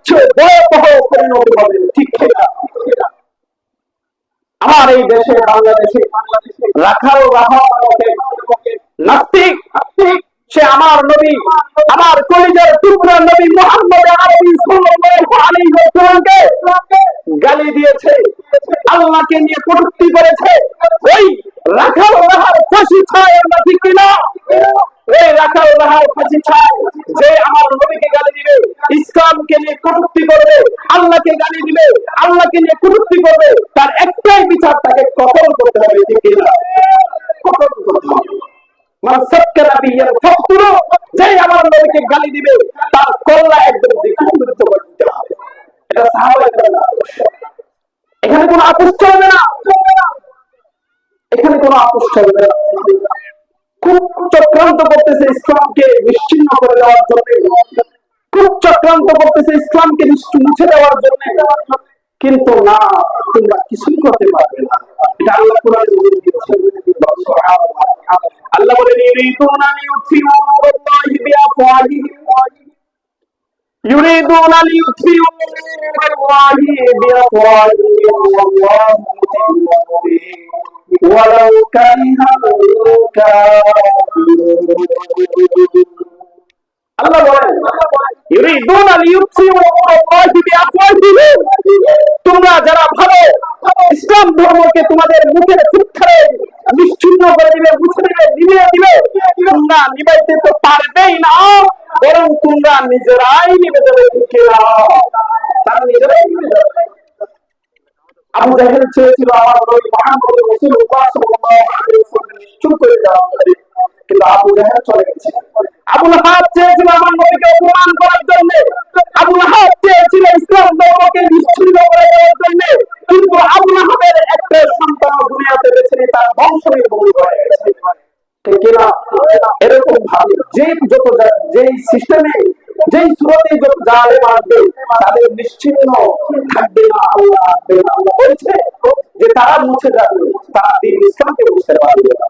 চেয়ে ভয়াবহ পরিণতি হবে, ঠিক কিনা? আমার এই দেশে বাংলাদেশে রাখাল নাস্তিক, সে আমার নবী, আমার কলিজার টুকরা নবী মুহাম্মদ আরবি সাল্লাল্লাহু আলাইহি ওয়াসাল্লামকে গালি দিয়েছে, আল্লাহকে নিয়ে কটূক্তি করেছে। ওই রাখাল ফাঁসি ছায়, আমরা ঠিক কিনা? এই রাখাল ফাঁসি ছায় যে আমার নবীকে গালি দিবে, ইসলামকে নিয়ে কটূক্তি করবে, আল্লাহকে গালি দিবে, আল্লাহকে নিয়ে কটূক্তি করবে, তার একটাই বিচার, তাকে কতল করতে হবে, ঠিক কিনা? কতল করতে হবে। যে আমার নবীকে গালি দিবে তার কল্লা একদম দ্বিখণ্ডিত করে দিতে হবে। এটা সাহাবায়ে কেরামের আদর্শ। এখানে কোনো আপোষ চলবে না, এখানে কোনো আপোষ চলবে না। খুব চক্রান্ত করতেছে ইসলামকে নিশ্চিহ্ন করে দেওয়ার জন্য, খুব চক্রান্ত করতেছে ইসলামকে মুছে দেওয়ার জন্য, কিন্তু না, তোমরা কিছুই করতে পারবে না। এটা আল্লাহ কোরআনে বলে দিয়েছেন। আল্লাহ বলেন ইউরিদুনা লিইউতফিউ নূরাল্লাহি বিআফওয়াহিহিম, ইউরিদুনা লিইউতফিউ নূরাল্লাহি বিআফওয়াহিহিম ওয়াল্লাহু মুতিম্মু নূরিহি ওয়ালাউ কারিহাল কাফিরুন। আল্লাহ বলেন ইউরিদুনা লিইউতফিউ নূরাল্লাহি বিআফওয়াহিহিম, তোমরা যারা ভালো ইসলাম ধর্মকে তোমাদের মুখের ফুৎকারে নিশ্চিহ্ন করে দিবে, মুছে দিবে, নিভিয়ে দিবে, তোমরা নিভাইতে তো পারবেই না, বরং তোমরা নিজেরাই নিভে যাবে, ঠিক কিনা? তারা নিজেরাই নিভে যাবে। আবু জাহেল চেয়েছিল আমার নবী মুহাম্মদ রাসূলুল্লাহ সাল্লাল্লাহু আলাইহি ওয়াসাল্লাম নিশ্চিহ্ন করে দেওয়া হবে, কিন্তু আবু জাহেল চলে গেছে। আবু লাহাব চেয়েছিল আমার নবীকে অপমান করার জন্য, আবু লাহাব চেয়েছিল ইসলাম ধর্মকে নিশ্চিহ্ন করে দেওয়ার জন্য, কিন্তু আবু লাহাবের একটা সন্তান দুনিয়াতে বেঁচে নেই, তার বংশ নির্মূল হয়ে গেছে, ঠিক কিনা? এরকম ভাবে যেই সিস্টেমে, যেই সুরতে যত জালেম আসবে, তাদের নিশ্চিহ্ন থাকবে না, আল্লাহ বলছে যে তারা মুছে যাবে, তারা দ্বীন ইসলামকে বুঝতে পারবে না।